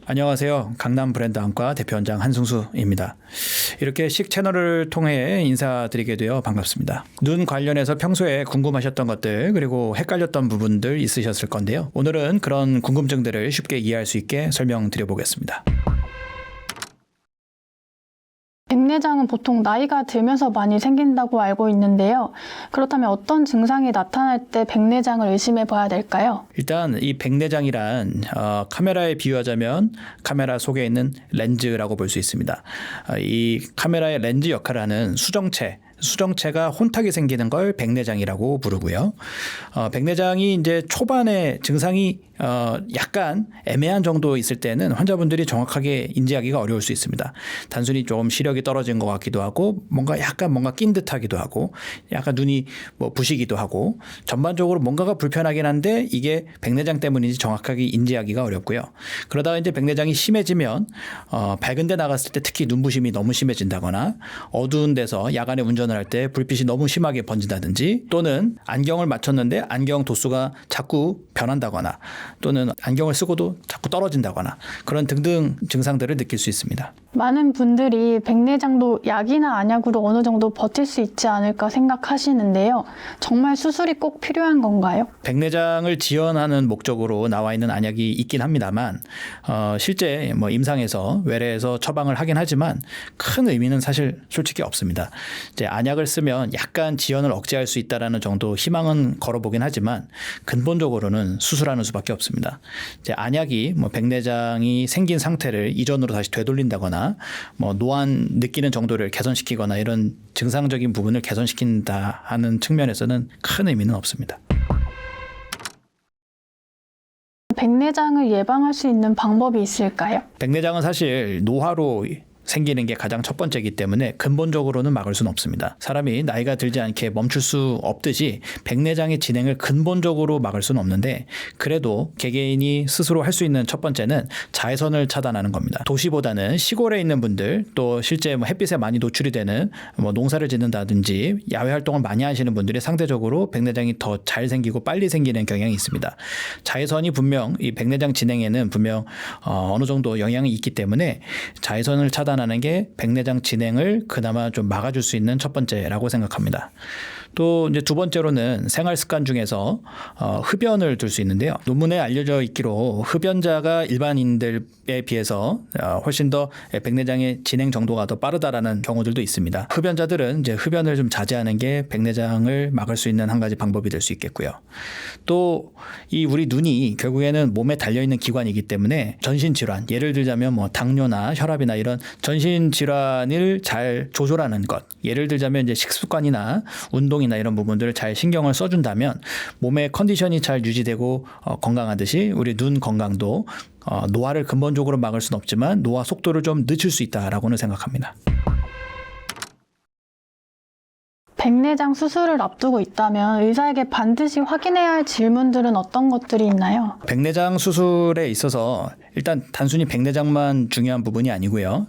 안녕하세요. 강남 브랜드 안과 대표원장 한승수입니다. 이렇게 식 채널을 통해 인사드리게 되어 반갑습니다. 눈 관련해서 평소에 궁금하셨던 것들 그리고 헷갈렸던 부분들 있으셨을 건데요. 오늘은 그런 궁금증들을 쉽게 이해할 수 있게 설명드려 보겠습니다. 백내장은 보통 나이가 들면서 많이 생긴다고 알고 있는데요. 그렇다면 어떤 증상이 나타날 때 백내장을 의심해 봐야 될까요? 일단 이 백내장이란 카메라에 비유하자면 카메라 속에 있는 렌즈라고 볼 수 있습니다. 이 카메라의 렌즈 역할을 하는 수정체가 혼탁이 생기는 걸 백내장이라고 부르고요. 백내장이 이제 초반에 증상이 약간 애매한 정도 있을 때는 환자분들이 정확하게 인지하기가 어려울 수 있습니다. 단순히 좀 시력이 떨어진 것 같기도 하고 뭔가 낀 듯하기도 하고 약간 눈이 부시기도 하고 전반적으로 뭔가가 불편하긴 한데 이게 백내장 때문인지 정확하게 인지하기가 어렵고요. 그러다가 이제 백내장이 심해지면 밝은 데 나갔을 때 특히 눈부심이 너무 심해진다거나 어두운 데서 야간에 운전을 할 때 불빛이 너무 심하게 번진다든지 또는 안경을 맞췄는데 안경 도수가 자꾸 변한다거나 또는 안경을 쓰고도 자꾸 떨어진다거나 그런 등등 증상들을 느낄 수 있습니다. 많은 분들이 백내장도 약이나 안약으로 어느 정도 버틸 수 있지 않을까 생각하시는데요. 정말 수술이 꼭 필요한 건가요? 백내장을 지원하는 목적으로 나와 있는 안약이 있긴 합니다만 실제 임상에서 외래에서 처방을 하긴 하지만 큰 의미는 사실 솔직히 없습니다. 이제 안약을 쓰면 약간 지연을 억제할 수 있다라는 정도 희망은 걸어보긴 하지만 근본적으로는 수술하는 수밖에 없습니다. 이제 안약이 백내장이 생긴 상태를 이전으로 다시 되돌린다거나 노안 느끼는 정도를 개선시키거나 이런 증상적인 부분을 개선시킨다 하는 측면에서는 큰 의미는 없습니다. 백내장을 예방할 수 있는 방법이 있을까요? 백내장은 사실 노화로 생기는 게 가장 첫 번째이기 때문에 근본적으로는 막을 수는 없습니다. 사람이 나이가 들지 않게 멈출 수 없듯이 백내장의 진행을 근본적으로 막을 수는 없는데 그래도 개개인이 스스로 할 수 있는 첫 번째는 자외선을 차단하는 겁니다. 도시보다는 시골에 있는 분들 또 실제 햇빛에 많이 노출이 되는 농사를 짓는다든지 야외 활동을 많이 하시는 분들이 상대적으로 백내장이 더 잘 생기고 빨리 생기는 경향이 있습니다. 자외선이 분명 이 백내장 진행에는 분명 어느 정도 영향이 있기 때문에 자외선을 차단하는 게 백내장 진행을 그나마 좀 막아줄 수 있는 첫 번째라고 생각합니다. 또 이제 두 번째로는 생활 습관 중에서 흡연을 둘 수 있는데요. 논문에 알려져 있기로 흡연자가 일반인들에 비해서 훨씬 더 백내장의 진행 정도가 더 빠르다라는 경우들도 있습니다. 흡연자들은 이제 흡연을 좀 자제하는 게 백내장을 막을 수 있는 한 가지 방법이 될 수 있겠고요. 또 이 우리 눈이 결국에는 몸에 달려 있는 기관이기 때문에 전신 질환, 예를 들자면 당뇨나 혈압이나 이런 전신 질환을 잘 조절하는 것, 예를 들자면 이제 식습관이나 운동이나 이런 부분들을 잘 신경을 써준다면 몸의 컨디션이 잘 유지되고 건강하듯이 우리 눈 건강도 노화를 근본적으로 막을 수는 없지만 노화 속도를 좀 늦출 수 있다라고는 생각합니다. 백내장 수술을 앞두고 있다면 의사에게 반드시 확인해야 할 질문들은 어떤 것들이 있나요? 백내장 수술에 있어서 일단 단순히 백내장만 중요한 부분이 아니고요.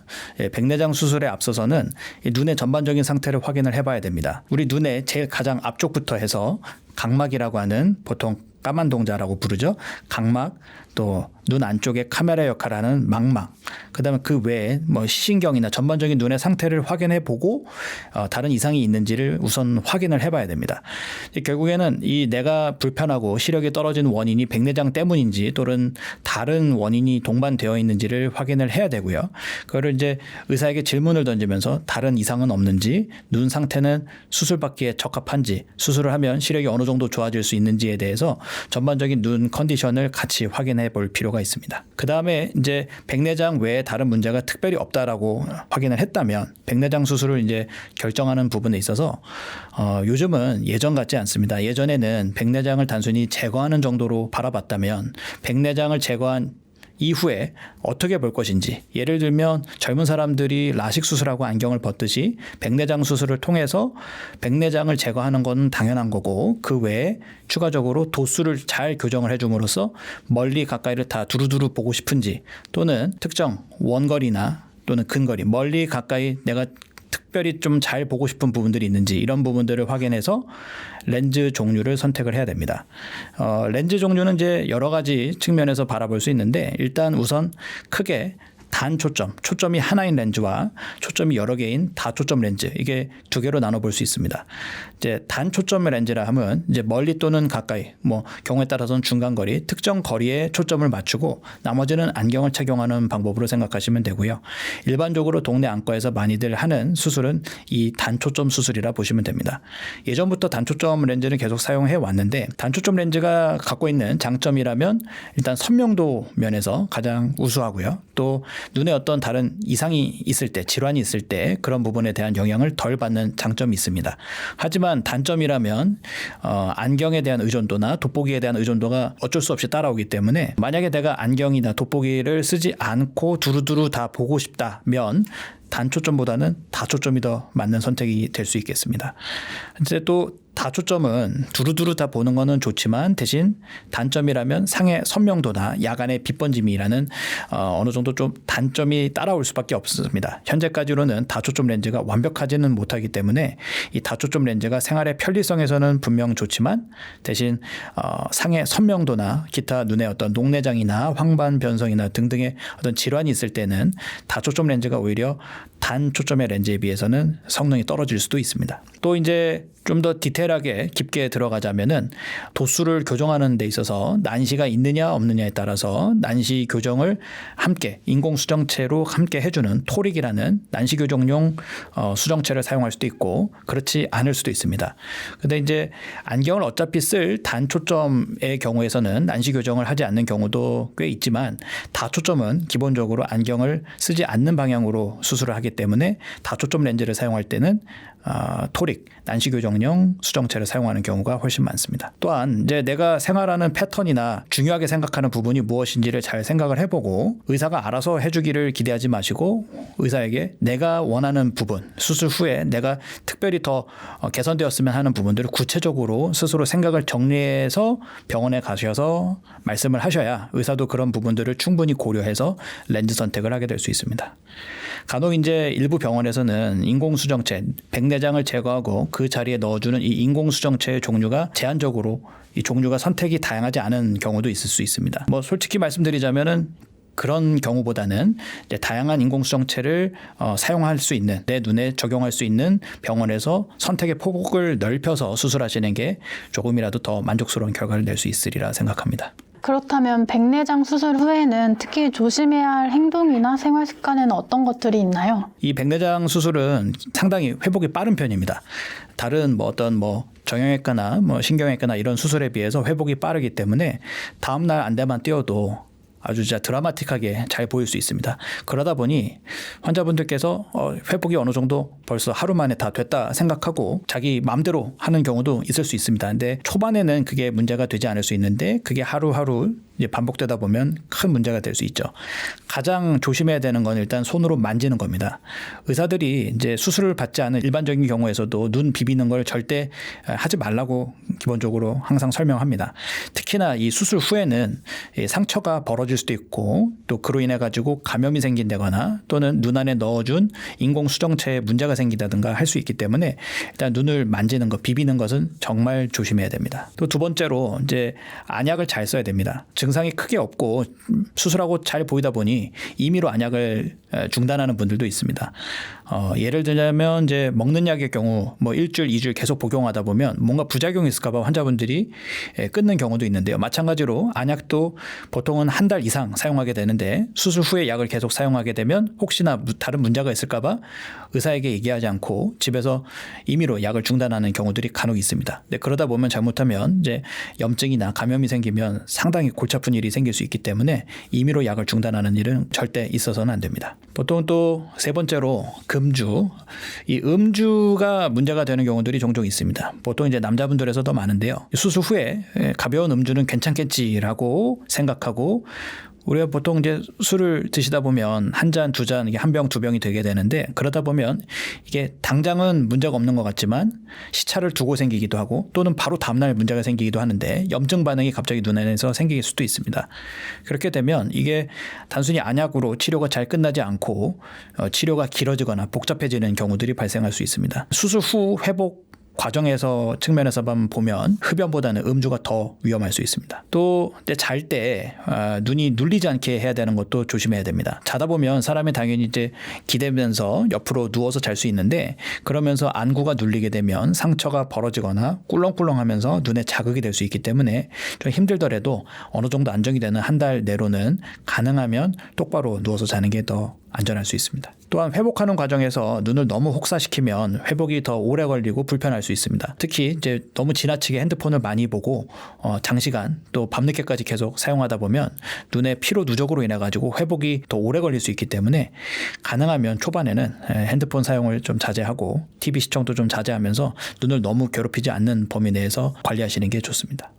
백내장 수술에 앞서서는 눈의 전반적인 상태를 확인을 해봐야 됩니다. 우리 눈의 제일 가장 앞쪽부터 해서 각막이라고 하는 보통 까만 동자라고 부르죠. 각막 또 눈 안쪽에 카메라 역할하는 망막 그다음에 그 외에 시신경이나 전반적인 눈의 상태를 확인해 보고 다른 이상이 있는지를 우선 확인을 해봐야 됩니다. 결국에는 이 내가 불편하고 시력이 떨어진 원인이 백내장 때문인지 또는 다른 원인이 동반되어 있는지를 확인을 해야 되고요. 그거를 이제 의사에게 질문을 던지면서 다른 이상은 없는지 눈 상태는 수술받기에 적합한지 수술을 하면 시력이 어느 정도 좋아질 수 있는지에 대해서 전반적인 눈 컨디션을 같이 확인해 볼 필요가 있습니다. 그 다음에 이제 백내장 외에 다른 문제가 특별히 없다라고 확인을 했다면 백내장 수술을 이제 결정하는 부분에 있어서 요즘은 예전 같지 않습니다. 예전에는 백내장을 단순히 제거하는 정도로 바라봤다면 백내장을 제거한 이후에 어떻게 볼 것인지, 예를 들면 젊은 사람들이 라식 수술하고 안경을 벗듯이 백내장 수술을 통해서 백내장을 제거하는 건 당연한 거고 그 외에 추가적으로 도수를 잘 교정을 해줌으로써 멀리 가까이를 다 두루두루 보고 싶은지 또는 특정 원거리나 또는 근거리 멀리 가까이 내가 특별히 좀 잘 보고 싶은 부분들이 있는지 이런 부분들을 확인해서 렌즈 종류를 선택을 해야 됩니다. 렌즈 종류는 이제 여러 가지 측면에서 바라볼 수 있는데 일단 우선 크게 초점이 하나인 렌즈와 초점이 여러 개인 다초점 렌즈 이게 두 개로 나눠 볼 수 있습니다. 이제 단초점 렌즈라 하면 이제 멀리 또는 가까이 뭐 경우에 따라서는 중간 거리, 특정 거리에 초점을 맞추고 나머지는 안경을 착용하는 방법으로 생각하시면 되고요. 일반적으로 동네 안과에서 많이들 하는 수술은 이 단초점 수술이라 보시면 됩니다. 예전부터 단초점 렌즈를 계속 사용해 왔는데 단초점 렌즈가 갖고 있는 장점이라면 일단 선명도 면에서 가장 우수하고요. 또 눈에 어떤 다른 이상이 있을 때, 질환이 있을 때 그런 부분에 대한 영향을 덜 받는 장점이 있습니다. 하지만 단점이라면 안경에 대한 의존도나 돋보기에 대한 의존도가 어쩔 수 없이 따라오기 때문에 만약에 내가 안경이나 돋보기를 쓰지 않고 두루두루 다 보고 싶다면 단초점보다는 다초점이 더 맞는 선택이 될 수 있겠습니다. 이제 또 다초점은 두루두루 다 보는 거는 좋지만 대신 단점이라면 상의 선명도나 야간의 빛번짐이라는 어느 정도 좀 단점이 따라올 수밖에 없습니다. 현재까지로는 다초점 렌즈가 완벽하지는 못하기 때문에 이 다초점 렌즈가 생활의 편리성에서는 분명 좋지만 대신 상의 선명도나 기타 눈의 어떤 녹내장이나 황반 변성이나 등등의 어떤 질환이 있을 때는 다초점 렌즈가 오히려 단초점의 렌즈에 비해서는 성능이 떨어질 수도 있습니다. 또 이제 좀 더 디테일하게 깊게 들어가자면은 도수를 교정하는 데 있어서 난시가 있느냐 없느냐에 따라서 난시 교정을 함께 인공 수정체로 함께 해주는 토릭이라는 난시 교정용 수정체를 사용할 수도 있고 그렇지 않을 수도 있습니다. 근데 이제 안경을 어차피 쓸 단초점의 경우에서는 난시 교정을 하지 않는 경우도 꽤 있지만 다초점은 기본적으로 안경을 쓰지 않는 방향으로 수술을 하기 때문에 다초점 렌즈를 사용할 때는 토릭, 난시 교정용 수정체를 사용하는 경우가 훨씬 많습니다. 또한 이제 내가 생활하는 패턴이나 중요하게 생각하는 부분이 무엇인지를 잘 생각을 해보고 의사가 알아서 해주기를 기대하지 마시고 의사에게 내가 원하는 부분, 수술 후에 내가 특별히 더 개선되었으면 하는 부분들을 구체적으로 스스로 생각을 정리해서 병원에 가셔서 말씀을 하셔야 의사도 그런 부분들을 충분히 고려해서 렌즈 선택을 하게 될 수 있습니다. 간혹 이제 일부 병원에서는 인공수정체, 백내장을 제거하고 그 자리에 넣어주는 이 인공수정체의 종류가 제한적으로 이 종류가 선택이 다양하지 않은 경우도 있을 수 있습니다. 뭐 솔직히 말씀드리자면은 그런 경우보다는 이제 다양한 인공수정체를 사용할 수 있는 내 눈에 적용할 수 있는 병원에서 선택의 폭을 넓혀서 수술하시는 게 조금이라도 더 만족스러운 결과를 낼 수 있으리라 생각합니다. 그렇다면 백내장 수술 후에는 특히 조심해야 할 행동이나 생활 습관에는 어떤 것들이 있나요? 이 백내장 수술은 상당히 회복이 빠른 편입니다. 다른 어떤 정형외과나 신경외과나 이런 수술에 비해서 회복이 빠르기 때문에 다음날 안대만 띄워도 아주 진짜 드라마틱하게 잘 보일 수 있습니다. 그러다 보니 환자분들께서 회복이 어느 정도 벌써 하루 만에 다 됐다 생각하고 자기 마음대로 하는 경우도 있을 수 있습니다. 근데 초반에는 그게 문제가 되지 않을 수 있는데 그게 하루하루 이제 반복되다 보면 큰 문제가 될 수 있죠. 가장 조심해야 되는 건 일단 손으로 만지는 겁니다. 의사들이 이제 수술을 받지 않은 일반적인 경우에서도 눈 비비는 걸 절대 하지 말라고 기본적으로 항상 설명합니다. 특히나 이 수술 후에는 상처가 벌어질 수도 있고 또 그로 인해 가지고 감염이 생긴다거나 또는 눈 안에 넣어준 인공 수정체에 문제가 생기다든가 할 수 있기 때문에 일단 눈을 만지는 것, 비비는 것은 정말 조심해야 됩니다. 또 두 번째로 이제 안약을 잘 써야 됩니다. 증상이 크게 없고 수술하고 잘 보이다 보니 임의로 안약을 중단하는 분들도 있습니다. 예를 들자면 이제 먹는 약의 경우 일주일, 2주일 계속 복용하다 보면 뭔가 부작용이 있을까 봐 환자분들이 끊는 경우도 있는데요. 마찬가지로 안약도 보통은 한 달 이상 사용하게 되는데 수술 후에 약을 계속 사용하게 되면 혹시나 다른 문제가 있을까 봐 의사에게 얘기하지 않고 집에서 임의로 약을 중단하는 경우들이 간혹 있습니다. 근데 그러다 보면 잘못하면 이제 염증이나 감염이 생기면 상당히 골치 아픈 일이 생길 수 있기 때문에 임의로 약을 중단하는 일은 절대 있어서는 안 됩니다. 보통 또 세 번째로 금주, 이 음주가 문제가 되는 경우들이 종종 있습니다. 보통 이제 남자분들에서도 많은데요. 수술 후에 가벼운 음주는 괜찮겠지라고 생각하고 우리가 보통 이제 술을 드시다 보면 한 잔, 두 잔, 이게 한 병, 두 병이 되게 되는데 그러다 보면 이게 당장은 문제가 없는 것 같지만 시차를 두고 생기기도 하고 또는 바로 다음날 문제가 생기기도 하는데 염증 반응이 갑자기 눈에서 생길 수도 있습니다. 그렇게 되면 이게 단순히 안약으로 치료가 잘 끝나지 않고 치료가 길어지거나 복잡해지는 경우들이 발생할 수 있습니다. 수술 후 회복 과정에서 측면에서만 보면 흡연보다는 음주가 더 위험할 수 있습니다. 또 잘 때 눈이 눌리지 않게 해야 되는 것도 조심해야 됩니다. 자다 보면 사람이 당연히 이제 기대면서 옆으로 누워서 잘 수 있는데 그러면서 안구가 눌리게 되면 상처가 벌어지거나 꿀렁꿀렁하면서 눈에 자극이 될 수 있기 때문에 좀 힘들더라도 어느 정도 안정이 되는 한 달 내로는 가능하면 똑바로 누워서 자는 게 더 안전할 수 있습니다. 또한 회복하는 과정에서 눈을 너무 혹사시키면 회복이 더 오래 걸리고 불편할 수 있습니다. 특히 이제 너무 지나치게 핸드폰을 많이 보고 장시간 또 밤늦게까지 계속 사용하다 보면 눈의 피로 누적으로 인해 가지고 회복이 더 오래 걸릴 수 있기 때문에 가능하면 초반에는 핸드폰 사용을 좀 자제하고 TV 시청도 좀 자제하면서 눈을 너무 괴롭히지 않는 범위 내에서 관리하시는 게 좋습니다.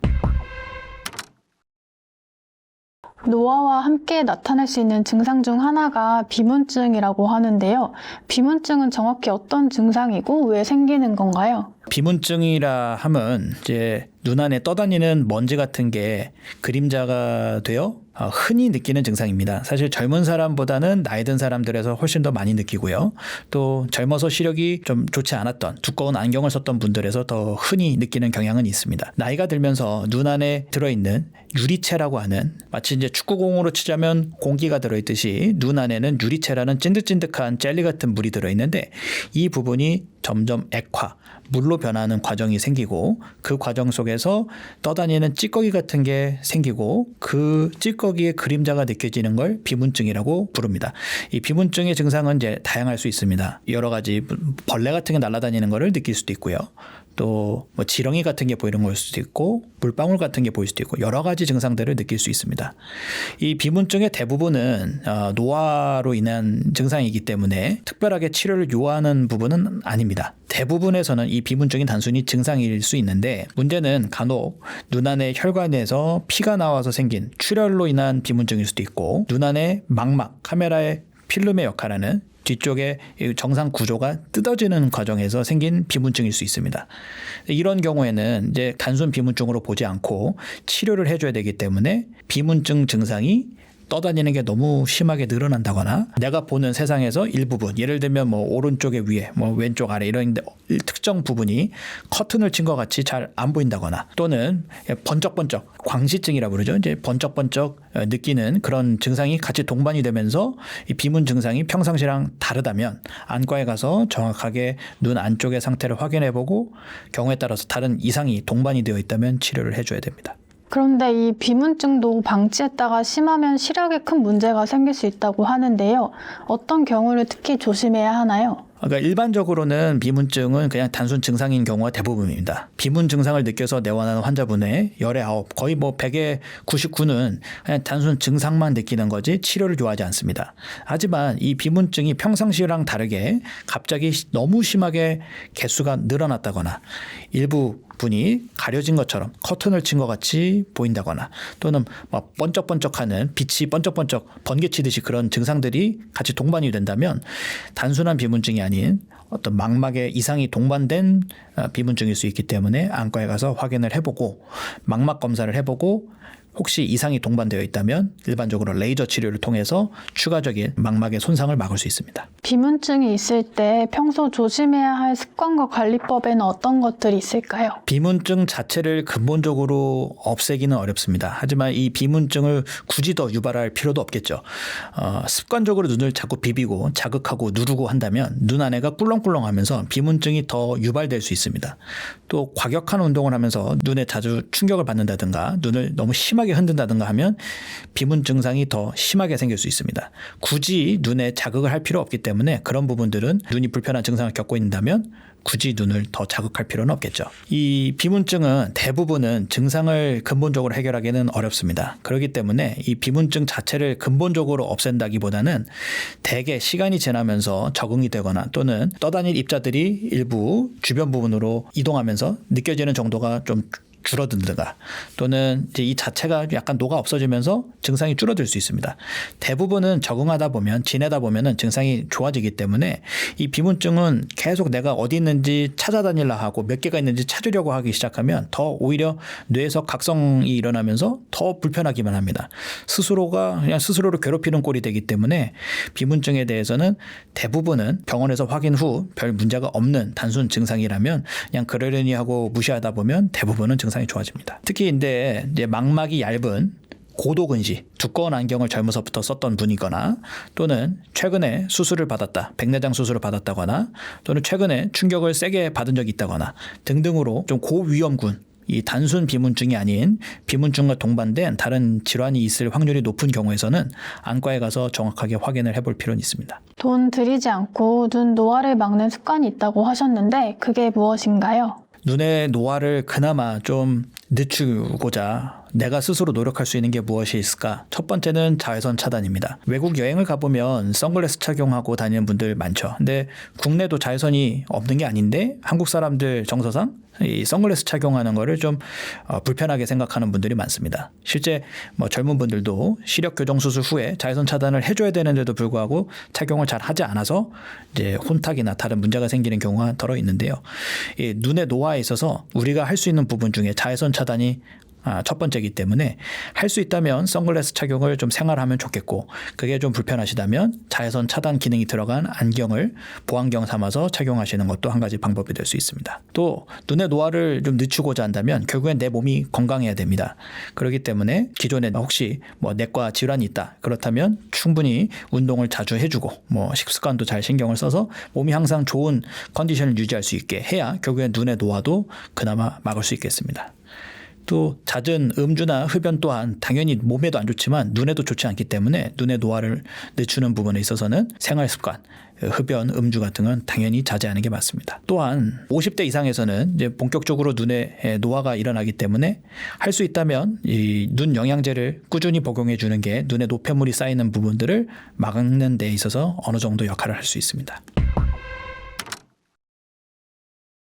노화와 함께 나타날 수 있는 증상 중 하나가 비문증이라고 하는데요. 비문증은 정확히 어떤 증상이고 왜 생기는 건가요? 비문증이라 하면 이제 눈 안에 떠다니는 먼지 같은 게 그림자가 되어 흔히 느끼는 증상입니다. 사실 젊은 사람보다는 나이 든 사람들에서 훨씬 더 많이 느끼고요. 또 젊어서 시력이 좀 좋지 않았던 두꺼운 안경을 썼던 분들에서 더 흔히 느끼는 경향은 있습니다. 나이가 들면서 눈 안에 들어있는 유리체라고 하는 마치 이제 축구공으로 치자면 공기가 들어있듯이 눈 안에는 유리체라는 찐득찐득한 젤리 같은 물이 들어있는데 이 부분이 점점 액화, 물로 변하는 과정이 생기고 그 과정 속에서 떠다니는 찌꺼기 같은 게 생기고 그 찌꺼기의 그림자가 느껴지는 걸 비문증이라고 부릅니다. 이 비문증의 증상은 이제 다양할 수 있습니다. 여러 가지 벌레 같은 게 날아다니는 거를 느낄 수도 있고요. 또 뭐 지렁이 같은 게 보이는 걸 수도 있고 물방울 같은 게 보일 수도 있고 여러 가지 증상들을 느낄 수 있습니다. 이 비문증의 대부분은 노화로 인한 증상이기 때문에 특별하게 치료를 요하는 부분은 아닙니다. 대부분에서는 이 비문증이 단순히 증상일 수 있는데 문제는 간혹 눈 안에 혈관에서 피가 나와서 생긴 출혈로 인한 비문증일 수도 있고 눈 안에 망막, 카메라의 필름의 역할하는 뒤쪽에 정상 구조가 뜯어지는 과정에서 생긴 비문증일 수 있습니다. 이런 경우에는 이제 단순 비문증으로 보지 않고 치료를 해줘야 되기 때문에 비문증 증상이 떠다니는 게 너무 심하게 늘어난다거나 내가 보는 세상에서 일부분 예를 들면 뭐 오른쪽에 위에 뭐 왼쪽 아래 이런 특정 부분이 커튼을 친 것 같이 잘 안 보인다거나 또는 번쩍번쩍 광시증이라고 그러죠. 이제 번쩍번쩍 느끼는 그런 증상이 같이 동반이 되면서 이 비문 증상이 평상시랑 다르다면 안과에 가서 정확하게 눈 안쪽의 상태를 확인해 보고 경우에 따라서 다른 이상이 동반이 되어 있다면 치료를 해줘야 됩니다. 그런데 이 비문증도 방치했다가 심하면 시력에 큰 문제가 생길 수 있다고 하는데요. 어떤 경우를 특히 조심해야 하나요? 그러니까 일반적으로는 비문증은 그냥 단순 증상인 경우가 대부분입니다. 비문 증상을 느껴서 내원하는 환자분의 열의 9, 거의 뭐 100의 99는 그냥 단순 증상만 느끼는 거지 치료를 요하지 않습니다. 하지만 이 비문증이 평상시랑 다르게 갑자기 너무 심하게 개수가 늘어났다거나 일부 분이 가려진 것처럼 커튼을 친 것 같이 보인다거나 또는 막 번쩍번쩍하는 빛이 번쩍번쩍 번개치듯이 그런 증상들이 같이 동반이 된다면 단순한 비문증이 아닌 어떤 망막에 이상이 동반된 비문증일 수 있기 때문에 안과에 가서 확인을 해보고 망막 검사를 해보고 혹시 이상이 동반되어 있다면 일반적으로 레이저 치료를 통해서 추가적인 망막의 손상을 막을 수 있습니다. 비문증이 있을 때 평소 조심해야 할 습관과 관리법에는 어떤 것들이 있을까요? 비문증 자체를 근본적으로 없애기는 어렵습니다. 하지만 이 비문증을 굳이 더 유발할 필요도 없겠죠. 습관적으로 눈을 자꾸 비비고 자극하고 누르고 한다면 눈 안에가 꿀렁꿀렁하면서 비문증이 더 유발될 수 있습니다. 또 과격한 운동을 하면서 눈에 자주 충격을 받는다든가 눈을 너무 심하게 흔든다든가 하면 비문 증상이 더 심하게 생길 수 있습니다. 굳이 눈에 자극을 할 필요 없기 때문에 그런 부분들은 눈이 불편한 증상을 겪고 있다면 굳이 눈을 더 자극할 필요는 없겠죠. 이 비문증은 대부분은 증상을 근본적으로 해결하기는 어렵습니다. 그렇기 때문에 이 비문증 자체를 근본적으로 없앤다기보다는 대개 시간이 지나면서 적응이 되거나 또는 떠다닐 입자들이 일부 주변 부분으로 이동하면서 느껴지는 정도가 좀 줄어든다가 또는 이제 이 자체가 약간 녹아 없어지면서 증상이 줄어들 수 있습니다. 대부분은 적응하다 보면 지내다 보면은 증상이 좋아지기 때문에 이 비문증은 계속 내가 어디 있는지 찾아다니려 하고 몇 개가 있는지 찾으려고 하기 시작하면 더 오히려 뇌에서 각성이 일어나면서 더 불편하기만 합니다. 스스로가 그냥 스스로를 괴롭히는 꼴이 되기 때문에 비문증에 대해서는 대부분은 병원에서 확인 후 별 문제가 없는 단순 증상이라면 그냥 그러려니 하고 무시하다 보면 대부분은 증상이 좋아집니다. 특히 이제 망막이 얇은 고도근시, 두꺼운 안경을 젊어서부터 썼던 분이거나 또는 최근에 수술을 받았다, 백내장 수술을 받았다거나 또는 최근에 충격을 세게 받은 적이 있다거나 등등으로 좀 고위험군, 이 단순 비문증이 아닌 비문증과 동반된 다른 질환이 있을 확률이 높은 경우에서는 안과에 가서 정확하게 확인을 해볼 필요는 있습니다. 돈 들이지 않고 눈 노화를 막는 습관이 있다고 하셨는데 그게 무엇인가요? 눈의 노화를 그나마 좀 늦추고자 내가 스스로 노력할 수 있는 게 무엇이 있을까? 첫 번째는 자외선 차단입니다. 외국 여행을 가보면 선글라스 착용하고 다니는 분들 많죠. 근데 국내도 자외선이 없는 게 아닌데 한국 사람들 정서상 이 선글라스 착용하는 거를 좀 불편하게 생각하는 분들이 많습니다. 실제 뭐 젊은 분들도 시력 교정 수술 후에 자외선 차단을 해줘야 되는데도 불구하고 착용을 잘 하지 않아서 이제 혼탁이나 다른 문제가 생기는 경우가 더러 있는데요. 이 눈의 노화에 있어서 우리가 할 수 있는 부분 중에 자외선 차단이 첫 번째이기 때문에 할 수 있다면 선글라스 착용을 좀 생활하면 좋겠고 그게 좀 불편하시다면 자외선 차단 기능이 들어간 안경을 보안경 삼아서 착용하시는 것도 한 가지 방법이 될 수 있습니다. 또 눈의 노화를 좀 늦추고자 한다면 결국엔 내 몸이 건강해야 됩니다. 그렇기 때문에 기존에 혹시 뭐 내과 질환이 있다 그렇다면 충분히 운동을 자주 해주고 뭐 식습관도 잘 신경을 써서 몸이 항상 좋은 컨디션을 유지할 수 있게 해야 결국엔 눈의 노화도 그나마 막을 수 있겠습니다. 또 잦은 음주나 흡연 또한 당연히 몸에도 안 좋지만 눈에도 좋지 않기 때문에 눈의 노화를 늦추는 부분에 있어서는 생활습관, 흡연, 음주 같은 건 당연히 자제하는 게 맞습니다. 또한 50대 이상에서는 이제 본격적으로 눈에 노화가 일어나기 때문에 할 수 있다면 이 눈 영양제를 꾸준히 복용해 주는 게 눈에 노폐물이 쌓이는 부분들을 막는 데 있어서 어느 정도 역할을 할 수 있습니다.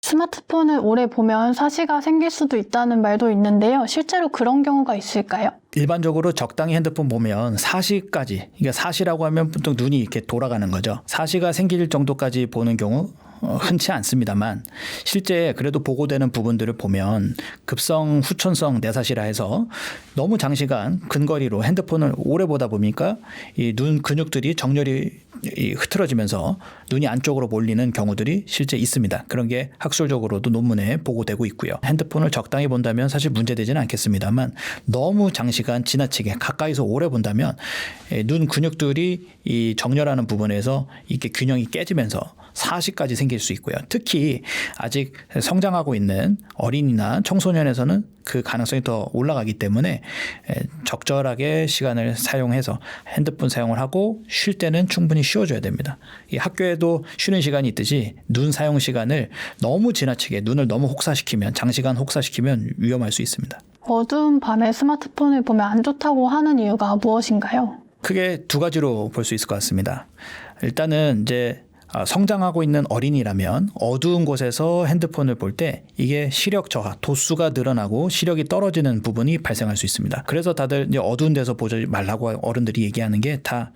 스마트폰을 오래 보면 사시가 생길 수도 있다는 말도 있는데요. 실제로 그런 경우가 있을까요? 일반적으로 적당히 핸드폰 보면 사시까지, 그러니까 사시라고 하면 보통 눈이 이렇게 돌아가는 거죠. 사시가 생길 정도까지 보는 경우 흔치 않습니다만 실제 그래도 보고되는 부분들을 보면 급성 후천성 내사시라 해서 너무 장시간 근거리로 핸드폰을 오래 보다 보니까 이 눈 근육들이 정렬이 흐트러지면서 눈이 안쪽으로 몰리는 경우들이 실제 있습니다. 그런 게 학술적으로도 논문에 보고되고 있고요. 핸드폰을 적당히 본다면 사실 문제되지는 않겠습니다만 너무 장시간 지나치게 가까이서 오래 본다면 눈 근육들이 이 정렬하는 부분에서 이게 균형이 깨지면서 사시까지 생길 수 있고요. 특히 아직 성장하고 있는 어린이나 청소년에서는 그 가능성이 더 올라가기 때문에 적절하게 시간을 사용해서 핸드폰 사용을 하고 쉴 때는 충분히 쉬어줘야 됩니다. 이 학교에도 쉬는 시간이 있듯이 눈 사용 시간을 너무 지나치게 눈을 너무 혹사시키면 장시간 혹사시키면 위험할 수 있습니다. 어두운 밤에 스마트폰을 보면 안 좋다고 하는 이유가 무엇인가요? 크게 두 가지로 볼 수 있을 것 같습니다. 일단은 이제 성장하고 있는 어린이라면 어두운 곳에서 핸드폰을 볼 때 이게 시력 저하, 도수가 늘어나고 시력이 떨어지는 부분이 발생할 수 있습니다. 그래서 다들 이제 어두운 데서 보지 말라고 어른들이 얘기하는 게 다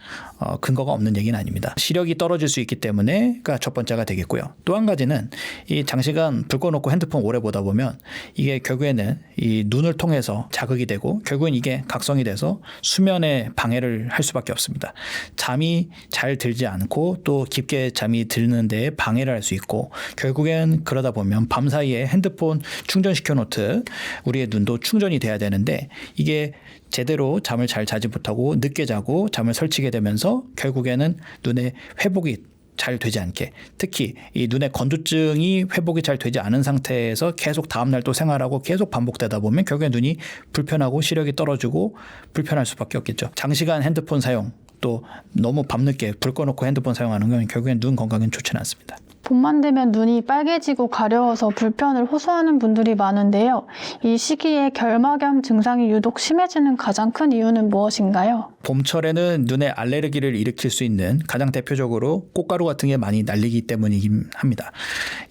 근거가 없는 얘기는 아닙니다. 시력이 떨어질 수 있기 때문에가 첫 번째가 되겠고요. 또 한 가지는 이 장시간 불 꺼놓고 핸드폰 오래 보다 보면 이게 결국에는 이 눈을 통해서 자극이 되고 결국엔 이게 각성이 돼서 수면에 방해를 할 수밖에 없습니다. 잠이 잘 들지 않고 또 깊게 잠이 드는 데 방해를 할 수 있고 결국엔 그러다 보면 밤사이에 핸드폰 충전시켜 놓듯 우리의 눈도 충전이 돼야 되는데 이게 제대로 잠을 잘 자지 못하고 늦게 자고 잠을 설치게 되면서 결국에는 눈의 회복이 잘 되지 않게 특히 이 눈의 건조증이 회복이 잘 되지 않은 상태에서 계속 다음날 또 생활하고 계속 반복되다 보면 결국에 눈이 불편하고 시력이 떨어지고 불편할 수밖에 없겠죠. 장시간 핸드폰 사용 또 너무 밤늦게 불 꺼놓고 핸드폰 사용하는 건 결국엔 눈 건강엔 좋지는 않습니다. 봄만 되면 눈이 빨개지고 가려워서 불편을 호소하는 분들이 많은데요. 이 시기에 결막염 증상이 유독 심해지는 가장 큰 이유는 무엇인가요? 봄철에는 눈에 알레르기를 일으킬 수 있는 가장 대표적으로 꽃가루 같은 게 많이 날리기 때문이긴 합니다.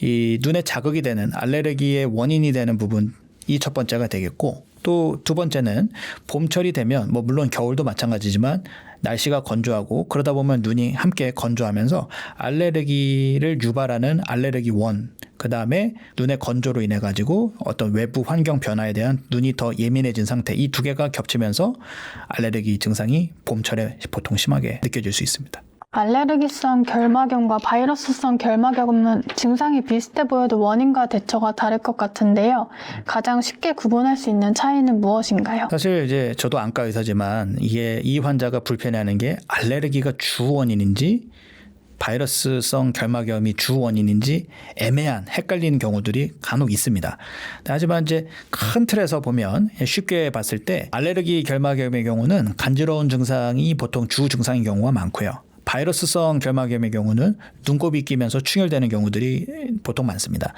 이 눈에 자극이 되는 알레르기의 원인이 되는 부분 이 첫 번째가 되겠고, 또 두 번째는 봄철이 되면 뭐 물론 겨울도 마찬가지지만 날씨가 건조하고 그러다 보면 눈이 함께 건조하면서 알레르기를 유발하는 알레르기 원, 그 다음에 눈의 건조로 인해 가지고 어떤 외부 환경 변화에 대한 눈이 더 예민해진 상태, 이 두 개가 겹치면서 알레르기 증상이 봄철에 보통 심하게 느껴질 수 있습니다. 알레르기성 결막염과 바이러스성 결막염은 증상이 비슷해 보여도 원인과 대처가 다를 것 같은데요. 가장 쉽게 구분할 수 있는 차이는 무엇인가요? 사실 이제 저도 안과 의사지만 이게 이 환자가 불편해하는 게 알레르기가 주 원인인지 바이러스성 결막염이 주 원인인지 애매한 헷갈리는 경우들이 간혹 있습니다. 하지만 이제 큰 틀에서 보면 쉽게 봤을 때 알레르기 결막염의 경우는 간지러운 증상이 보통 주 증상인 경우가 많고요. 바이러스성 결막염의 경우는 눈곱이 끼면서 충혈되는 경우들이 보통 많습니다.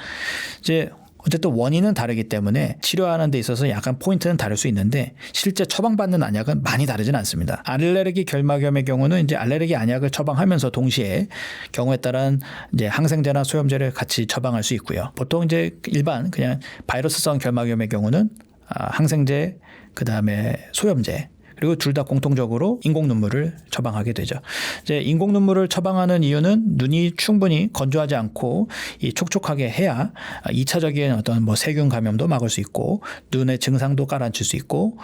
이제 어쨌든 원인은 다르기 때문에 치료하는 데 있어서 약간 포인트는 다를 수 있는데 실제 처방받는 안약은 많이 다르진 않습니다. 알레르기 결막염의 경우는 이제 알레르기 안약을 처방하면서 동시에 경우에 따른 이제 항생제나 소염제를 같이 처방할 수 있고요. 보통 이제 일반 그냥 바이러스성 결막염의 경우는 항생제, 그 다음에 소염제, 그리고 둘 다 공통적으로 인공 눈물을 처방하게 되죠. 이제 인공 눈물을 처방하는 이유는 눈이 충분히 건조하지 않고 이 촉촉하게 해야 2차적인 어떤 뭐 세균 감염도 막을 수 있고 눈의 증상도 가라앉힐 수 있고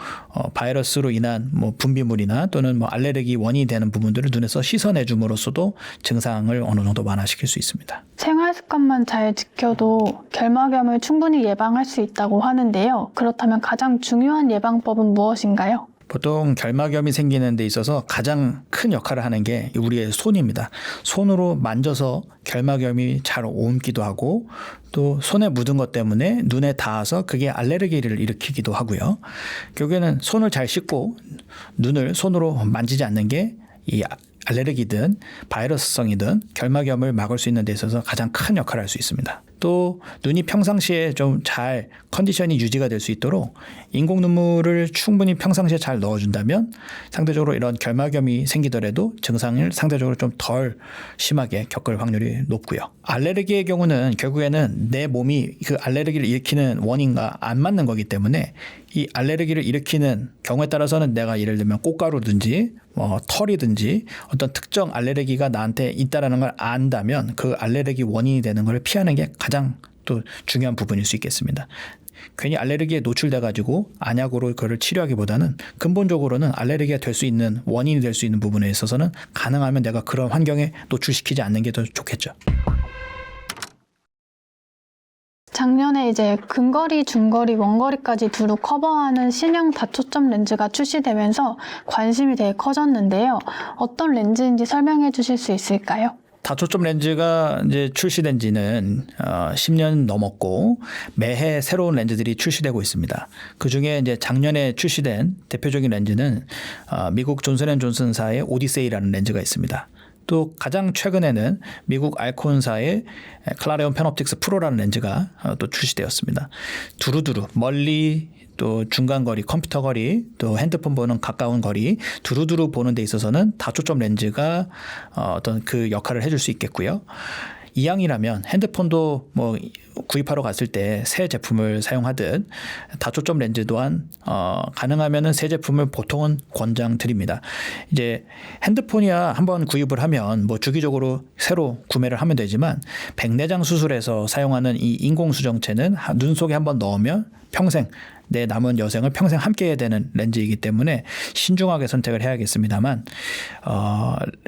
바이러스로 인한 뭐 분비물이나 또는 뭐 알레르기 원인이 되는 부분들을 눈에서 씻어내줌으로써도 증상을 어느 정도 완화시킬 수 있습니다. 생활 습관만 잘 지켜도 결막염을 충분히 예방할 수 있다고 하는데요. 그렇다면 가장 중요한 예방법은 무엇인가요? 보통 결막염이 생기는 데 있어서 가장 큰 역할을 하는 게 우리의 손입니다. 손으로 만져서 결막염이 잘 옮기도 하고 또 손에 묻은 것 때문에 눈에 닿아서 그게 알레르기를 일으키기도 하고요. 결국에는 손을 잘 씻고 눈을 손으로 만지지 않는 게 이 알레르기든 바이러스성이든 결막염을 막을 수 있는 데 있어서 가장 큰 역할을 할 수 있습니다. 또 눈이 평상시에 좀 잘 컨디션이 유지가 될 수 있도록 인공 눈물을 충분히 평상시에 잘 넣어준다면 상대적으로 이런 결막염이 생기더라도 증상을 상대적으로 좀 덜 심하게 겪을 확률이 높고요. 알레르기의 경우는 결국에는 내 몸이 그 알레르기를 일으키는 원인과 안 맞는 거기 때문에 이 알레르기를 일으키는 경우에 따라서는 내가 예를 들면 꽃가루든지 털이든지 어떤 특정 알레르기가 나한테 있다라는 걸 안다면 그 알레르기 원인이 되는 걸 피하는 게 가장 또 중요한 부분일 수 있겠습니다. 괜히 알레르기에 노출돼 가지고 안약으로 그걸 치료하기보다는 근본적으로는 알레르기가 될 수 있는 원인이 될 수 있는 부분에 있어서는 가능하면 내가 그런 환경에 노출시키지 않는 게 더 좋겠죠. 작년에 이제 근거리, 중거리, 원거리까지 두루 커버하는 신형 다초점 렌즈가 출시되면서 관심이 되게 커졌는데요. 어떤 렌즈인지 설명해 주실 수 있을까요? 다초점 렌즈가 이제 출시된 지는 10년 넘었고 매해 새로운 렌즈들이 출시되고 있습니다. 그 중에 이제 작년에 출시된 대표적인 렌즈는 미국 존슨앤존슨사의 오디세이라는 렌즈가 있습니다. 또 가장 최근에는 미국 알콘사의 클라레온 페놉틱스 프로라는 렌즈가 또 출시되었습니다. 두루두루 멀리 또 중간 거리, 컴퓨터 거리, 또 핸드폰 보는 가까운 거리 두루두루 보는 데 있어서는 다초점 렌즈가 어떤 그 역할을 해줄 수 있겠고요. 이왕이라면 핸드폰도 뭐 구입하러 갔을 때 새 제품을 사용하듯 다초점 렌즈 또한 가능하면은 새 제품을 보통은 권장드립니다. 이제 핸드폰이야 한번 구입을 하면 뭐 주기적으로 새로 구매를 하면 되지만 백내장 수술에서 사용하는 이 인공 수정체는 눈 속에 한번 넣으면 평생 내 남은 여생을 평생 함께 해야 되는 렌즈이기 때문에 신중하게 선택을 해야겠습니다만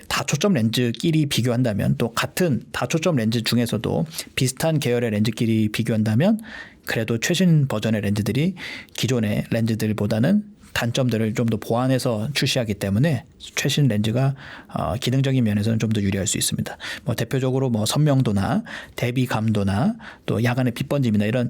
다초점 렌즈끼리 비교한다면 또 같은 다초점 렌즈 중에서도 비슷한 계열의 렌즈끼리 비교한다면 그래도 최신 버전의 렌즈들이 기존의 렌즈들보다는 단점들을 좀 더 보완해서 출시하기 때문에 최신 렌즈가 기능적인 면에서는 좀 더 유리할 수 있습니다. 뭐 대표적으로 뭐 선명도나 대비 감도나 또 야간의 빛 번짐이나 이런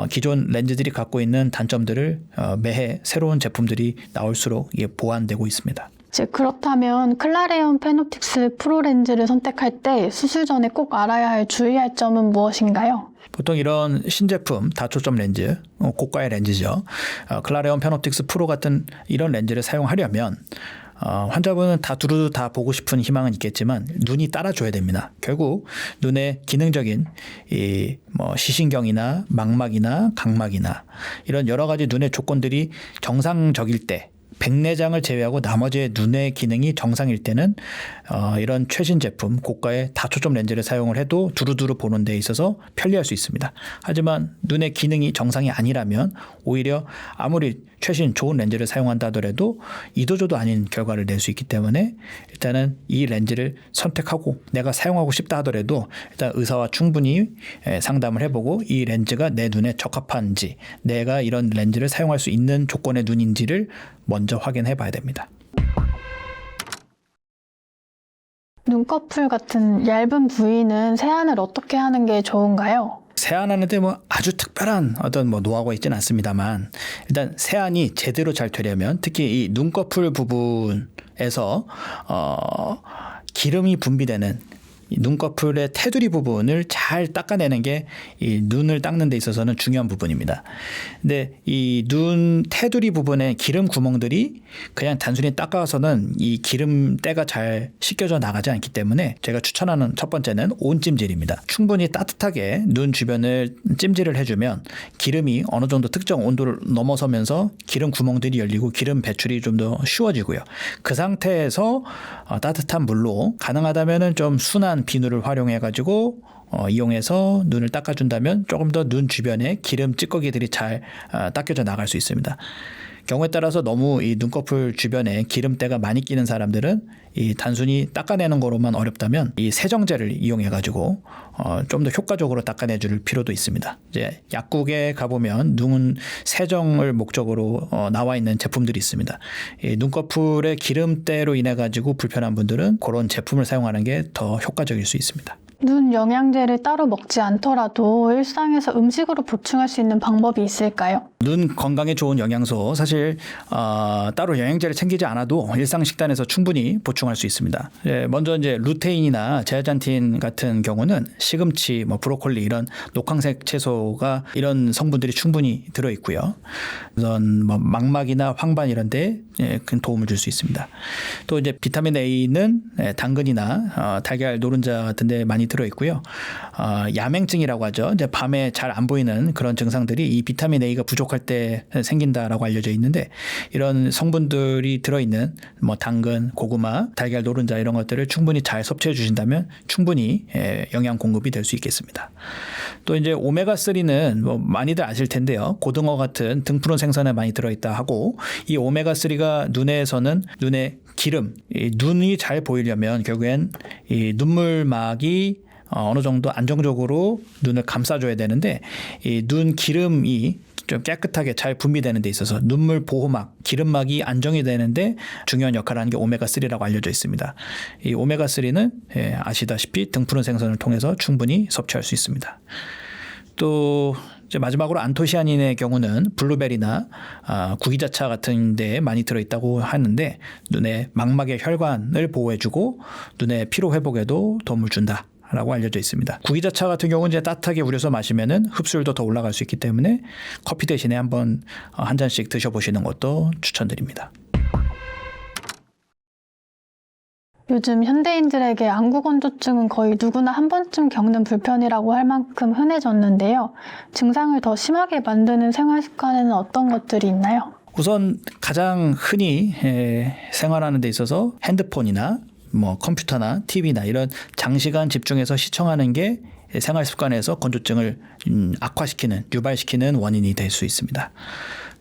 기존 렌즈들이 갖고 있는 단점들을 매해 새로운 제품들이 나올수록 이게 보완되고 있습니다. 그렇다면 클라레온 페놉틱스 프로 렌즈를 선택할 때 수술 전에 꼭 알아야 할 주의할 점은 무엇인가요? 보통 이런 신제품 다초점 렌즈, 고가의 렌즈죠. 클라레온 페놉틱스 프로 같은 이런 렌즈를 사용하려면 환자분은 다 두루두 다 보고 싶은 희망은 있겠지만 눈이 따라줘야 됩니다. 결국 눈의 기능적인 이 뭐 시신경이나 망막이나 각막이나 이런 여러 가지 눈의 조건들이 정상적일 때, 백내장을 제외하고 나머지 눈의 기능이 정상일 때는 이런 최신 제품, 고가의 다초점 렌즈를 사용을 해도 두루두루 보는 데 있어서 편리할 수 있습니다. 하지만 눈의 기능이 정상이 아니라면 오히려 아무리 최신 좋은 렌즈를 사용한다 하더라도 이도저도 아닌 결과를 낼 수 있기 때문에 일단은 이 렌즈를 선택하고 내가 사용하고 싶다 하더라도 일단 의사와 충분히 상담을 해보고 이 렌즈가 내 눈에 적합한지, 내가 이런 렌즈를 사용할 수 있는 조건의 눈인지를 먼저 확인해 봐야 됩니다. 눈꺼풀 같은 얇은 부위는 세안을 어떻게 하는 게 좋은가요? 세안하는데 뭐 아주 특별한 어떤 뭐 노하우가 있지는 않습니다만, 일단 세안이 제대로 잘 되려면 특히 이 눈꺼풀 부분에서 기름이 분비되는 이 눈꺼풀의 테두리 부분을 잘 닦아내는 게 이 눈을 닦는 데 있어서는 중요한 부분입니다. 근데 이 눈 테두리 부분의 기름 구멍들이 그냥 단순히 닦아서는 이 기름때가 잘 씻겨져 나가지 않기 때문에 제가 추천하는 첫 번째는 온찜질입니다. 충분히 따뜻하게 눈 주변을 찜질을 해주면 기름이 어느 정도 특정 온도를 넘어서면서 기름 구멍들이 열리고 기름 배출이 좀 더 쉬워지고요. 그 상태에서 따뜻한 물로 가능하다면은 좀 순한 비누를 활용해 가지고 이용해서 눈을 닦아준다면 조금 더 눈 주변에 기름 찌꺼기들이 잘 닦여져 나갈 수 있습니다. 경우에 따라서 너무 이 눈꺼풀 주변에 기름때가 많이 끼는 사람들은 이 단순히 닦아내는 거로만 어렵다면 이 세정제를 이용해 가지고 좀 더 효과적으로 닦아내줄 필요도 있습니다. 이제 약국에 가보면 눈 세정을 목적으로 나와 있는 제품들이 있습니다. 이 눈꺼풀의 기름때로 인해 가지고 불편한 분들은 그런 제품을 사용하는 게 더 효과적일 수 있습니다. 눈 영양제를 따로 먹지 않더라도 일상에서 음식으로 보충할 수 있는 방법이 있을까요? 눈 건강에 좋은 영양소, 사실 따로 영양제를 챙기지 않아도 일상 식단에서 충분히 보충할 수 있습니다. 먼저 이제 루테인이나 제아잔틴 같은 경우는 시금치, 뭐 브로콜리 이런 녹황색 채소가 이런 성분들이 충분히 들어 있고요. 우선 뭐 망막이나 황반 이런 데 큰 도움을 줄 수 있습니다. 또 이제 비타민 A는 당근이나 달걀 노른자 같은 데 많이 들어 있고요. 야맹증이라고 하죠. 이제 밤에 잘 안 보이는 그런 증상들이 이 비타민 A가 부족할 때 생긴다라고 알려져 있는데, 이런 성분들이 들어 있는 뭐 당근, 고구마, 달걀 노른자 이런 것들을 충분히 잘 섭취해 주신다면 충분히 영양 공급이 될 수 있겠습니다. 또 이제 오메가3는 뭐 많이들 아실 텐데요. 고등어 같은 등푸른 생선에 많이 들어 있다 하고, 이 오메가3가 눈에서는 눈의 기름, 이 눈이 잘 보이려면 결국엔 이 눈물막이 어느 정도 안정적으로 눈을 감싸줘야 되는데, 이 눈 기름이 좀 깨끗하게 잘 분비되는 데 있어서 눈물 보호막, 기름막이 안정이 되는데 중요한 역할을 하는 게 오메가3라고 알려져 있습니다. 이 오메가3는 아시다시피 등푸른 생선을 통해서 충분히 섭취할 수 있습니다. 또 이제 마지막으로 안토시아닌의 경우는 블루베리나 구기자차 같은 데에 많이 들어있다고 하는데, 눈의 망막의 혈관을 보호해주고 눈의 피로 회복에도 도움을 준다 라고 알려져 있습니다. 구기자차 같은 경우는 이제 따뜻하게 우려서 마시면은 흡수율도 더 올라갈 수 있기 때문에 커피 대신에 한번 한 잔씩 드셔보시는 것도 추천드립니다. 요즘 현대인들에게 안구건조증은 거의 누구나 한 번쯤 겪는 불편이라고 할 만큼 흔해졌는데요. 증상을 더 심하게 만드는 생활 습관에는 어떤 것들이 있나요? 우선 가장 흔히 생활하는 데 있어서 핸드폰이나 뭐 컴퓨터나 TV나 이런 장시간 집중해서 시청하는 게 생활 습관에서 건조증을 악화시키는, 유발시키는 원인이 될 수 있습니다.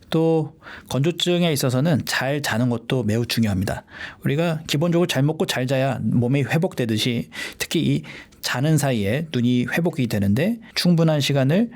또 건조증에 있어서는 잘 자는 것도 매우 중요합니다. 우리가 기본적으로 잘 먹고 잘 자야 몸이 회복되듯이 특히 이 자는 사이에 눈이 회복이 되는데 충분한 시간을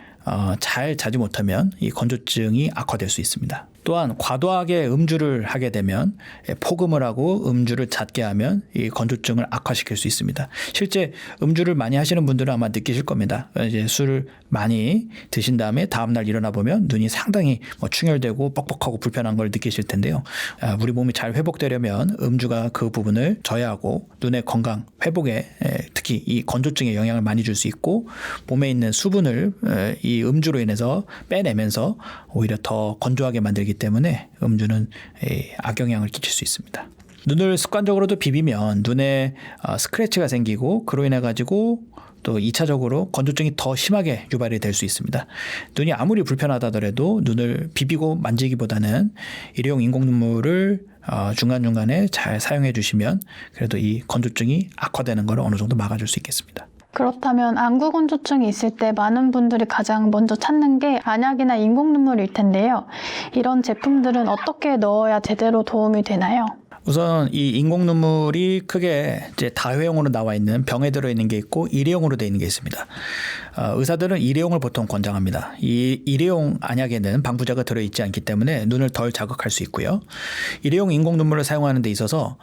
잘 자지 못하면 이 건조증이 악화될 수 있습니다. 또한 과도하게 음주를 하게 되면, 폭음을 하고 음주를 잦게 하면 이 건조증을 악화시킬 수 있습니다. 실제 음주를 많이 하시는 분들은 아마 느끼실 겁니다. 이제 술을 많이 드신 다음에 다음날 일어나 보면 눈이 상당히 충혈되고 뻑뻑하고 불편한 걸 느끼실 텐데요. 우리 몸이 잘 회복되려면 음주가 그 부분을 저해하고 눈의 건강 회복에 특히 이 건조증에 영향을 많이 줄 수 있고, 몸에 있는 수분을 이 음주로 인해서 빼내면서 오히려 더 건조하게 만들기 때문에 음주는 악영향을 끼칠 수 있습니다. 눈을 습관적으로도 비비면 눈에 스크래치가 생기고 그로 인해 가지고 또 2차적으로 건조증이 더 심하게 유발이 될 수 있습니다. 눈이 아무리 불편하다더라도 눈을 비비고 만지기보다는 일회용 인공 눈물을 중간중간에 잘 사용해 주시면 그래도 이 건조증이 악화되는 걸 어느 정도 막아줄 수 있겠습니다. 그렇다면 안구 건조증이 있을 때 많은 분들이 가장 먼저 찾는 게 안약이나 인공 눈물일 텐데요. 이런 제품들은 어떻게 넣어야 제대로 도움이 되나요? 우선 이 인공 눈물이 크게 이제 다회용으로 나와 있는 병에 들어 있는 게 있고 일회용으로 되어 있는 게 있습니다. 의사들은 일회용을 보통 권장합니다. 이 일회용 안약에는 방부제가 들어 있지 않기 때문에 눈을 덜 자극할 수 있고요. 일회용 인공 눈물을 사용하는 데 있어서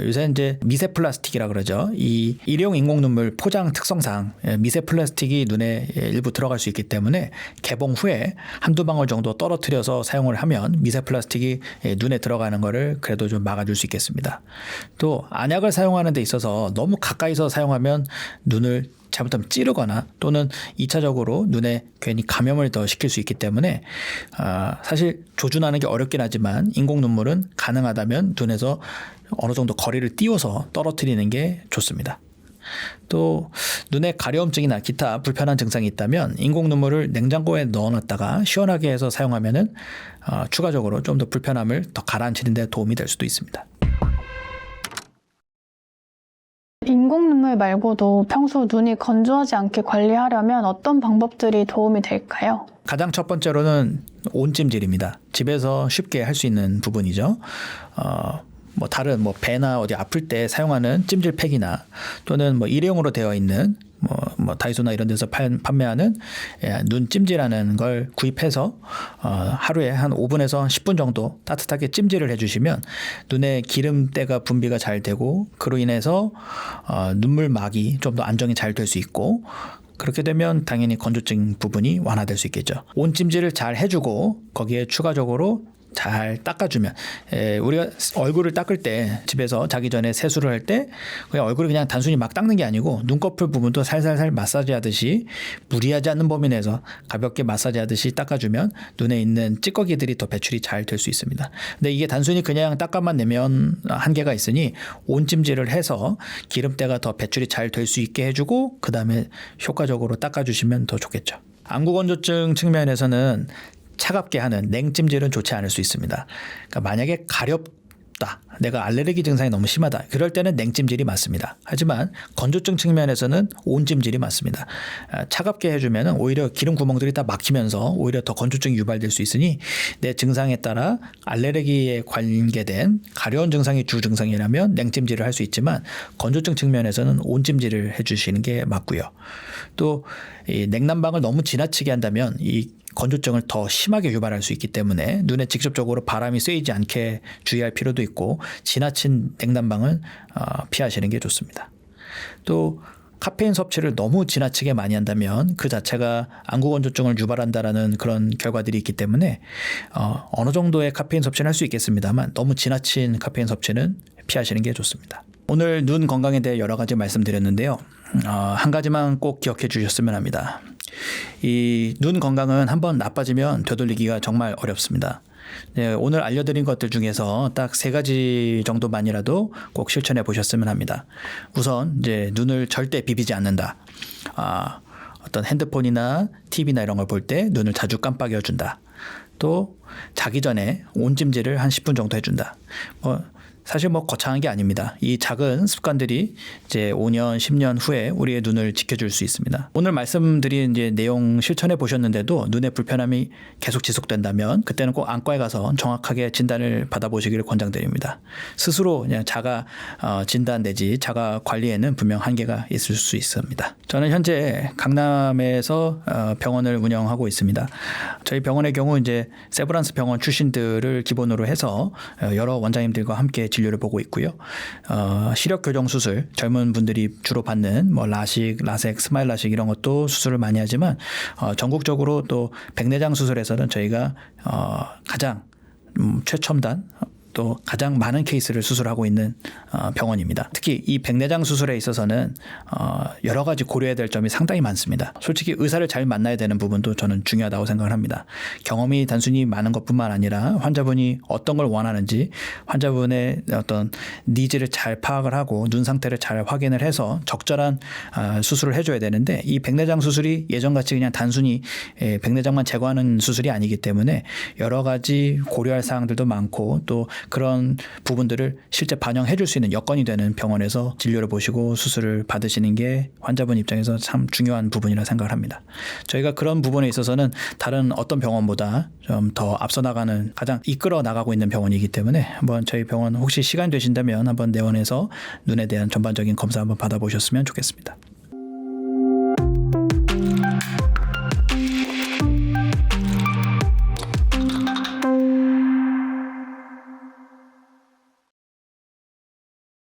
요새 이제 미세 플라스틱이라 그러죠. 이 일회용 인공 눈물 포장 특성상 미세 플라스틱이 눈에 일부 들어갈 수 있기 때문에 개봉 후에 한두 방울 정도 떨어뜨려서 사용을 하면 미세 플라스틱이 눈에 들어가는 거를 그래도 좀 막아줄 수 있겠습니다. 또 안약을 사용하는 데 있어서 너무 가까이서 사용하면 눈을 잘못하면 찌르거나 또는 2차적으로 눈에 괜히 감염을 더 시킬 수 있기 때문에 사실 조준하는 게 어렵긴 하지만 인공 눈물은 가능하다면 눈에서 어느 정도 거리를 띄워서 떨어뜨리는 게 좋습니다. 또 눈에 가려움증이나 기타 불편한 증상이 있다면 인공 눈물을 냉장고에 넣어놨다가 시원하게 해서 사용하면은 추가적으로 좀 더 불편함을 더 가라앉히는 데 도움이 될 수도 있습니다. 인공 눈물 말고도 평소 눈이 건조하지 않게 관리하려면 어떤 방법들이 도움이 될까요? 가장 첫 번째로는 온찜질입니다. 집에서 쉽게 할 수 있는 부분이죠. 다른 배나 어디 아플 때 사용하는 찜질팩이나 또는 일회용으로 되어 있는 다이소나 이런 데서 판매하는 눈 찜질하는 걸 구입해서 하루에 한 5분에서 10분 정도 따뜻하게 찜질을 해주시면 눈에 기름때가 분비가 잘 되고 그로 인해서 눈물막이 좀 더 안정이 잘 될 수 있고 그렇게 되면 당연히 건조증 부분이 완화될 수 있겠죠. 온찜질을 잘 해주고 거기에 추가적으로 잘 닦아주면 우리가 얼굴을 닦을 때 집에서 자기 전에 세수를 할 때 그냥 얼굴을 그냥 단순히 막 닦는 게 아니고 눈꺼풀 부분도 살살살 마사지 하듯이 무리하지 않는 범위 내에서 가볍게 마사지 하듯이 닦아주면 눈에 있는 찌꺼기들이 더 배출이 잘 될 수 있습니다. 근데 이게 단순히 그냥 닦아만 내면 한계가 있으니 온찜질을 해서 기름때가 더 배출이 잘 될 수 있게 해주고 그 다음에 효과적으로 닦아주시면 더 좋겠죠. 안구 건조증 측면에서는 차갑게 하는 냉찜질은 좋지 않을 수 있습니다. 그러니까 만약에 가렵다, 내가 알레르기 증상이 너무 심하다, 그럴 때는 냉찜질이 맞습니다. 하지만 건조증 측면에서는 온찜질이 맞습니다. 차갑게 해주면 오히려 기름 구멍들이 다 막히면서 오히려 더 건조증이 유발될 수 있으니 내 증상에 따라 알레르기에 관계된 가려운 증상이 주 증상이라면 냉찜질을 할 수 있지만 건조증 측면에서는 온찜질을 해주시는 게 맞고요. 또 이 냉난방을 너무 지나치게 한다면 이 건조증을 더 심하게 유발할 수 있기 때문에 눈에 직접적으로 바람이 쐬이지 않게 주의할 필요도 있고 지나친 냉난방은 피하시는 게 좋습니다. 또 카페인 섭취를 너무 지나치게 많이 한다면 그 자체가 안구 건조증을 유발한다라는 그런 결과들이 있기 때문에 어느 정도의 카페인 섭취는 할 수 있겠습니다만 너무 지나친 카페인 섭취는 피하시는 게 좋습니다. 오늘 눈 건강에 대해 여러 가지 말씀드렸는데요. 한 가지만 꼭 기억해 주셨으면 합니다. 이 눈 건강은 한번 나빠지면 되돌리기가 정말 어렵습니다. 네, 오늘 알려드린 것들 중에서 딱 3가지 정도만이라도 꼭 실천해 보셨으면 합니다. 우선 이제 눈을 절대 비비지 않는다. 어떤 핸드폰이나 TV나 이런 걸 볼 때 눈을 자주 깜빡여 준다. 또 자기 전에 온찜질을 한 10분 정도 해준다. 사실 거창한 게 아닙니다. 이 작은 습관들이 이제 5년, 10년 후에 우리의 눈을 지켜줄 수 있습니다. 오늘 말씀드린 이제 내용 실천해 보셨는데도 눈에 불편함이 계속 지속된다면 그때는 꼭 안과에 가서 정확하게 진단을 받아보시기를 권장드립니다. 스스로 그냥 자가 진단 내지 자가 관리에는 분명 한계가 있을 수 있습니다. 저는 현재 강남에서 병원을 운영하고 있습니다. 저희 병원의 경우 이제 세브란스 병원 출신들을 기본으로 해서 여러 원장님들과 함께 진료를 보고 있고요. 시력 교정 수술, 젊은 분들이 주로 받는 라식, 라섹, 스마일 라식 이런 것도 수술을 많이 하지만 전국적으로 또 백내장 수술에서는 저희가 가장 최첨단 또 가장 많은 케이스를 수술하고 있는 병원입니다. 특히 이 백내장 수술에 있어서는 여러 가지 고려해야 될 점이 상당히 많습니다. 솔직히 의사를 잘 만나야 되는 부분도 저는 중요하다고 생각을 합니다. 경험이 단순히 많은 것뿐만 아니라 환자분이 어떤 걸 원하는지 환자분의 어떤 니즈를 잘 파악을 하고 눈 상태를 잘 확인을 해서 적절한 수술을 해줘야 되는데 이 백내장 수술이 예전같이 그냥 단순히 백내장만 제거하는 수술이 아니기 때문에 여러 가지 고려할 사항들도 많고 또 그런 부분들을 실제 반영해 줄 수 있는 여건이 되는 병원에서 진료를 보시고 수술을 받으시는 게 환자분 입장에서 참 중요한 부분이라 생각을 합니다. 저희가 그런 부분에 있어서는 다른 어떤 병원보다 좀 더 앞서 나가는 가장 이끌어 나가고 있는 병원이기 때문에 한번 저희 병원 혹시 시간 되신다면 한번 내원해서 눈에 대한 전반적인 검사 한번 받아보셨으면 좋겠습니다.